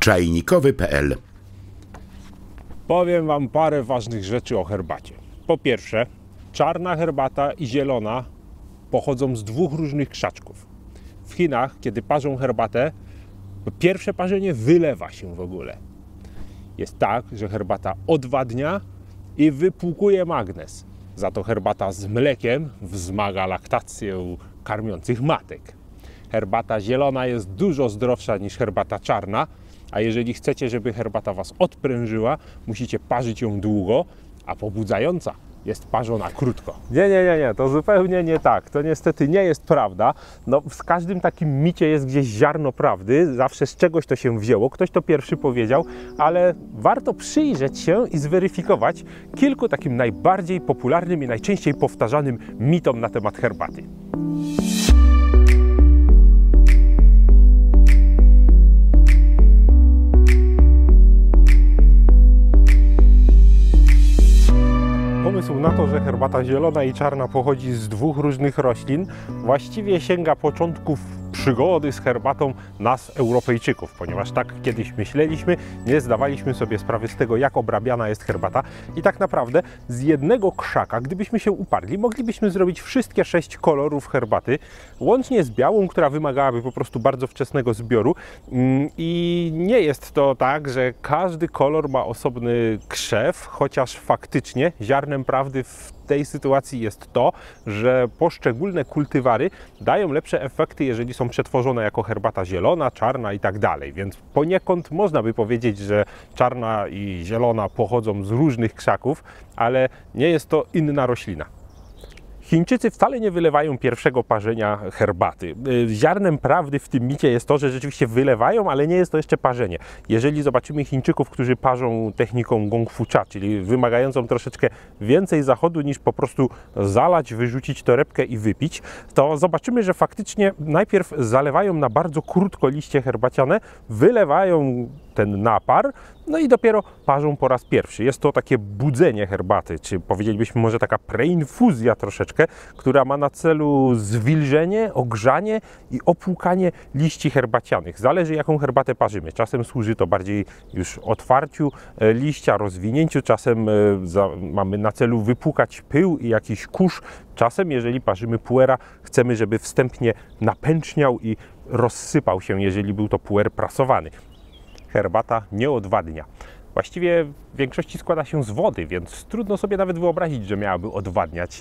czajnikowy.pl. Powiem Wam parę ważnych rzeczy o herbacie. Po pierwsze, czarna herbata i zielona pochodzą z dwóch różnych krzaczków. W Chinach, kiedy parzą herbatę, pierwsze parzenie wylewa się w ogóle. Jest tak, że herbata odwadnia i wypłukuje magnez. Za to herbata z mlekiem wzmaga laktację karmiących matek. Herbata zielona jest dużo zdrowsza niż herbata czarna, a jeżeli chcecie, żeby herbata Was odprężyła, musicie parzyć ją długo, a pobudzająca jest parzona krótko. Nie, to zupełnie nie tak. To niestety nie jest prawda. No, w każdym takim micie jest gdzieś ziarno prawdy. Zawsze z czegoś to się wzięło. Ktoś to pierwszy powiedział, ale warto przyjrzeć się i zweryfikować kilku takim najbardziej popularnym i najczęściej powtarzanym mitom na temat herbaty. Pomysł na to, że herbata zielona i czarna pochodzi z dwóch różnych roślin, właściwie sięga początków przygody z herbatą nas, Europejczyków, ponieważ tak kiedyś myśleliśmy, nie zdawaliśmy sobie sprawy z tego, jak obrabiana jest herbata i tak naprawdę z jednego krzaka, gdybyśmy się uparli, moglibyśmy zrobić wszystkie 6 kolorów herbaty, łącznie z białą, która wymagałaby po prostu bardzo wczesnego zbioru i nie jest to tak, że każdy kolor ma osobny krzew, chociaż faktycznie ziarnem prawdy w tej sytuacji jest to, że poszczególne kultywary dają lepsze efekty, jeżeli są przetworzone jako herbata zielona, czarna i tak dalej. Więc poniekąd można by powiedzieć, że czarna i zielona pochodzą z różnych krzaków, ale nie jest to inna roślina. Chińczycy wcale nie wylewają pierwszego parzenia herbaty. Ziarnem prawdy w tym micie jest to, że rzeczywiście wylewają, ale nie jest to jeszcze parzenie. Jeżeli zobaczymy Chińczyków, którzy parzą techniką gong fu cha, czyli wymagającą troszeczkę więcej zachodu niż po prostu zalać, wyrzucić torebkę i wypić, to zobaczymy, że faktycznie najpierw zalewają na bardzo krótko liście herbaciane, wylewają ten napar, no i dopiero parzą po raz pierwszy. Jest to takie budzenie herbaty, czy powiedzielibyśmy może taka preinfuzja troszeczkę, która ma na celu zwilżenie, ogrzanie i opłukanie liści herbacianych. Zależy, jaką herbatę parzymy. Czasem służy to bardziej już otwarciu liścia, rozwinięciu, czasem mamy na celu wypłukać pył i jakiś kurz. Czasem, jeżeli parzymy puera, chcemy, żeby wstępnie napęczniał i rozsypał się, jeżeli był to puer prasowany. Herbata nie odwadnia. Właściwie w większości składa się z wody, więc trudno sobie nawet wyobrazić, że miałaby odwadniać.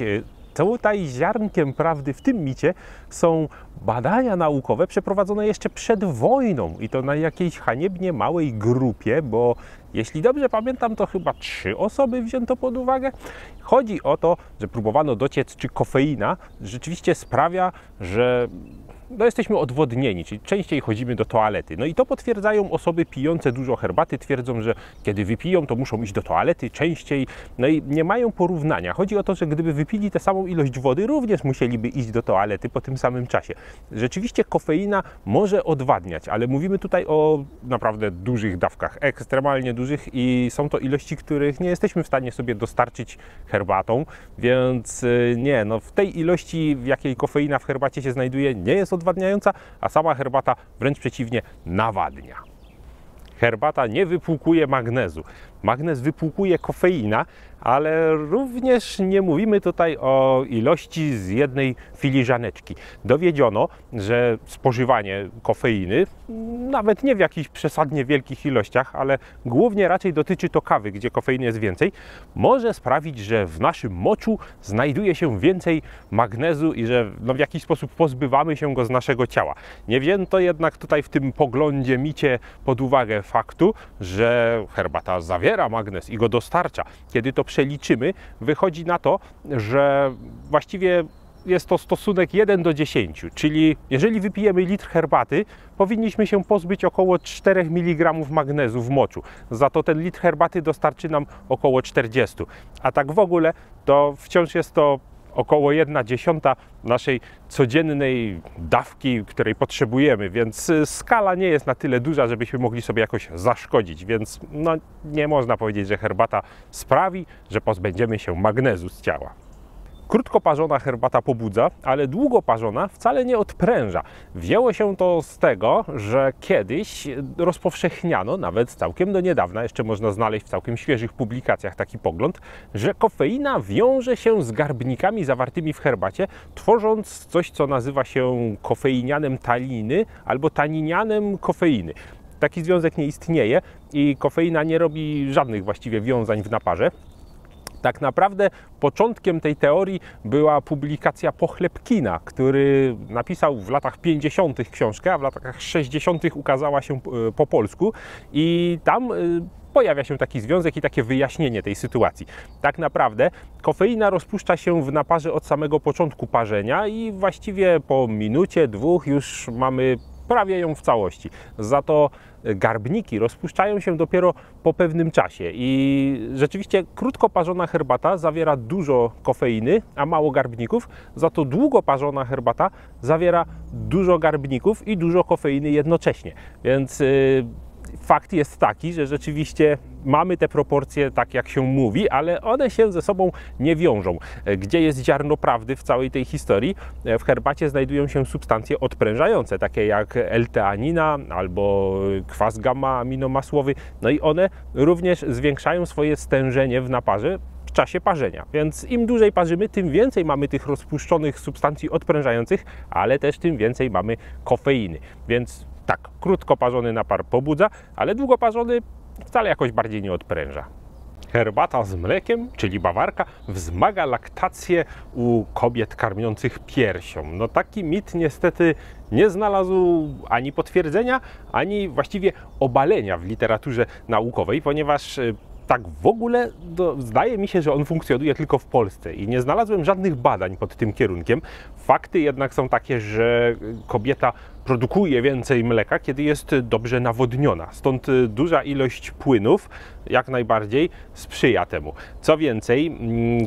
Tutaj ziarnkiem prawdy w tym micie są badania naukowe przeprowadzone jeszcze przed wojną i to na jakiejś haniebnie małej grupie, bo jeśli dobrze pamiętam, to chyba 3 osoby wzięto pod uwagę. Chodzi o to, że próbowano dociec, czy kofeina rzeczywiście sprawia, że jesteśmy odwodnieni, czyli częściej chodzimy do toalety. No i to potwierdzają osoby pijące dużo herbaty, twierdzą, że kiedy wypiją, to muszą iść do toalety częściej, no i nie mają porównania. Chodzi o to, że gdyby wypili tę samą ilość wody, również musieliby iść do toalety po tym samym czasie. Rzeczywiście kofeina może odwadniać, ale mówimy tutaj o naprawdę dużych dawkach, ekstremalnie dużych i są to ilości, których nie jesteśmy w stanie sobie dostarczyć herbatą, więc nie, no w tej ilości, w jakiej kofeina w herbacie się znajduje, nie jest odwadniająca, a sama herbata wręcz przeciwnie nawadnia. Herbata nie wypłukuje magnezu. Magnez wypłukuje kofeina, ale również nie mówimy tutaj o ilości z jednej filiżaneczki. Dowiedziono, że spożywanie kofeiny, nawet nie w jakichś przesadnie wielkich ilościach, ale głównie raczej dotyczy to kawy, gdzie kofeiny jest więcej, może sprawić, że w naszym moczu znajduje się więcej magnezu i że w jakiś sposób pozbywamy się go z naszego ciała. Nie wzięto jednak tutaj w tym poglądzie micie pod uwagę faktu, że herbata zawiera magnez i go dostarcza. Kiedy to przeliczymy, wychodzi na to, że właściwie jest to stosunek 1 do 10, czyli jeżeli wypijemy litr herbaty, powinniśmy się pozbyć około 4 mg magnezu w moczu. Za to ten litr herbaty dostarczy nam około 40. A tak w ogóle to wciąż jest to około 1/10 naszej codziennej dawki, której potrzebujemy, więc skala nie jest na tyle duża, żebyśmy mogli sobie jakoś zaszkodzić, więc no, nie można powiedzieć, że herbata sprawi, że pozbędziemy się magnezu z ciała. Krótko parzona herbata pobudza, ale długo parzona wcale nie odpręża. Wzięło się to z tego, że kiedyś rozpowszechniano, nawet całkiem do niedawna, jeszcze można znaleźć w całkiem świeżych publikacjach taki pogląd, że kofeina wiąże się z garbnikami zawartymi w herbacie, tworząc coś, co nazywa się kofeinianem taniny albo taninianem kofeiny. Taki związek nie istnieje i kofeina nie robi żadnych właściwie wiązań w naparze. Tak naprawdę początkiem tej teorii była publikacja Pochlebkina, który napisał w latach 50. książkę, a w latach 60. ukazała się po polsku i tam pojawia się taki związek i takie wyjaśnienie tej sytuacji. Tak naprawdę kofeina rozpuszcza się w naparze od samego początku parzenia i właściwie po minucie, dwóch już mamy prawie ją w całości. Za to garbniki rozpuszczają się dopiero po pewnym czasie i rzeczywiście krótko parzona herbata zawiera dużo kofeiny, a mało garbników, za to długo parzona herbata zawiera dużo garbników i dużo kofeiny jednocześnie. Więc fakt jest taki, że rzeczywiście mamy te proporcje tak jak się mówi, ale one się ze sobą nie wiążą. Gdzie jest ziarno prawdy w całej tej historii? W herbacie znajdują się substancje odprężające, takie jak L-teanina albo kwas gamma-aminomasłowy, no i one również zwiększają swoje stężenie w naparze w czasie parzenia. Więc im dłużej parzymy, tym więcej mamy tych rozpuszczonych substancji odprężających, ale też tym więcej mamy kofeiny. Więc tak, krótko parzony napar pobudza, ale długo parzony wcale jakoś bardziej nie odpręża. Herbata z mlekiem, czyli bawarka, wzmaga laktację u kobiet karmiących piersią. No taki mit niestety nie znalazł ani potwierdzenia, ani właściwie obalenia w literaturze naukowej, ponieważ tak w ogóle zdaje mi się, że on funkcjonuje tylko w Polsce i nie znalazłem żadnych badań pod tym kierunkiem. Fakty jednak są takie, że kobieta produkuje więcej mleka, kiedy jest dobrze nawodniona. Stąd duża ilość płynów jak najbardziej sprzyja temu. Co więcej,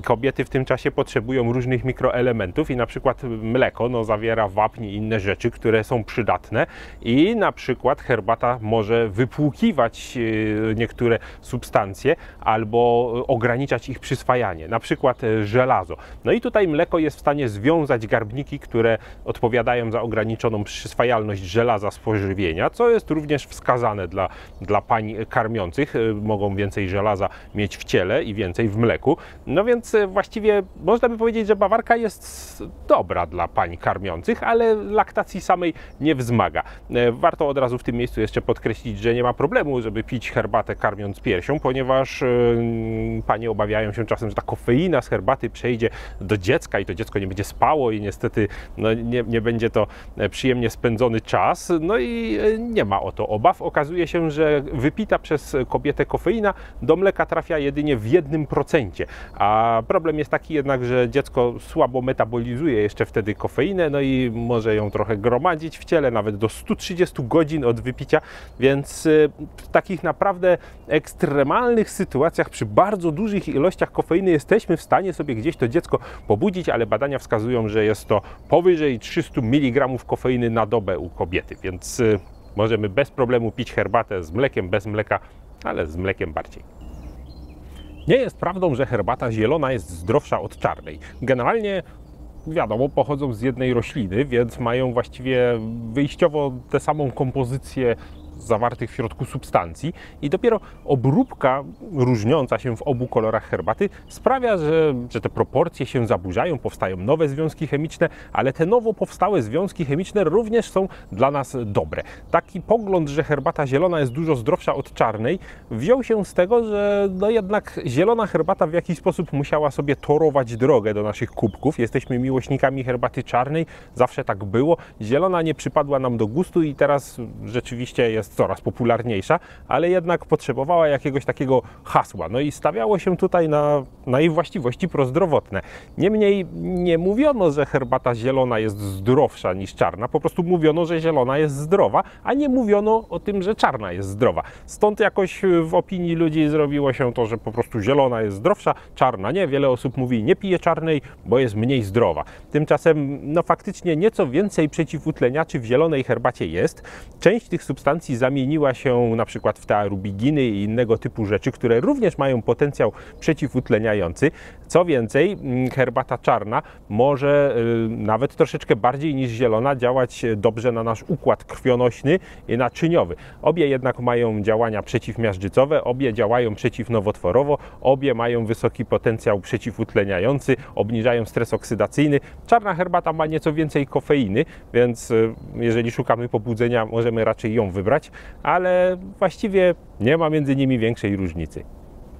kobiety w tym czasie potrzebują różnych mikroelementów i na przykład mleko zawiera wapń i inne rzeczy, które są przydatne i na przykład herbata może wypłukiwać niektóre substancje albo ograniczać ich przyswajanie, na przykład żelazo. No i tutaj mleko jest w stanie związać garbniki, które odpowiadają za ograniczoną przyswajalność żelaza z pożywienia, co jest również wskazane dla pań karmiących. Mogą więcej żelaza mieć w ciele i więcej w mleku. No więc właściwie można by powiedzieć, że bawarka jest dobra dla pań karmiących, ale laktacji samej nie wzmaga. Warto od razu w tym miejscu jeszcze podkreślić, że nie ma problemu, żeby pić herbatę karmiąc piersią, ponieważ panie obawiają się czasem, że ta kofeina z herbaty przejdzie do dziecka i to dziecko nie będzie spało i niestety nie będzie to przyjemnie spędzony czas. No i nie ma o to obaw. Okazuje się, że wypita przez kobietę kofeina do mleka trafia jedynie w 1%. A problem jest taki jednak, że dziecko słabo metabolizuje jeszcze wtedy kofeinę, no i może ją trochę gromadzić w ciele, nawet do 130 godzin od wypicia, więc w takich naprawdę ekstremalnych sytuacjach, przy bardzo dużych ilościach kofeiny jesteśmy w stanie sobie gdzieś to dziecko pobudzić, ale badania wskazują, że jest to powyżej 300 mg kofeiny na dobę u kobiety, więc możemy bez problemu pić herbatę z mlekiem, bez mleka, ale z mlekiem bardziej. Nie jest prawdą, że herbata zielona jest zdrowsza od czarnej. Generalnie wiadomo, pochodzą z jednej rośliny, więc mają właściwie wyjściowo tę samą kompozycję zawartych w środku substancji i dopiero obróbka różniąca się w obu kolorach herbaty sprawia, że te proporcje się zaburzają, powstają nowe związki chemiczne, ale te nowo powstałe związki chemiczne również są dla nas dobre. Taki pogląd, że herbata zielona jest dużo zdrowsza od czarnej, wziął się z tego, że jednak zielona herbata w jakiś sposób musiała sobie torować drogę do naszych kubków. Jesteśmy miłośnikami herbaty czarnej, zawsze tak było. Zielona nie przypadła nam do gustu i teraz rzeczywiście jest coraz popularniejsza, ale jednak potrzebowała jakiegoś takiego hasła. No i stawiało się tutaj na jej właściwości prozdrowotne. Niemniej nie mówiono, że herbata zielona jest zdrowsza niż czarna, po prostu mówiono, że zielona jest zdrowa, a nie mówiono o tym, że czarna jest zdrowa. Stąd jakoś w opinii ludzi zrobiło się to, że po prostu zielona jest zdrowsza, czarna nie. Wiele osób mówi, nie pije czarnej, bo jest mniej zdrowa. Tymczasem faktycznie nieco więcej przeciwutleniaczy w zielonej herbacie jest. Część tych substancji zamieniła się na przykład w te arubiginy i innego typu rzeczy, które również mają potencjał przeciwutleniający. Co więcej, herbata czarna może nawet troszeczkę bardziej niż zielona działać dobrze na nasz układ krwionośny i naczyniowy. Obie jednak mają działania przeciwmiażdżycowe, obie działają przeciwnowotworowo, obie mają wysoki potencjał przeciwutleniający, obniżają stres oksydacyjny. Czarna herbata ma nieco więcej kofeiny, więc jeżeli szukamy pobudzenia, możemy raczej ją wybrać, ale właściwie nie ma między nimi większej różnicy.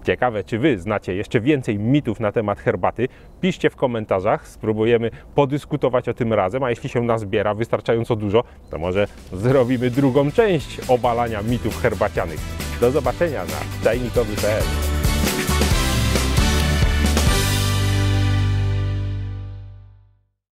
Ciekawe, czy Wy znacie jeszcze więcej mitów na temat herbaty? Piszcie w komentarzach, spróbujemy podyskutować o tym razem, a jeśli się nazbiera wystarczająco dużo, to może zrobimy drugą część obalania mitów herbacianych. Do zobaczenia na czajnikowy.pl.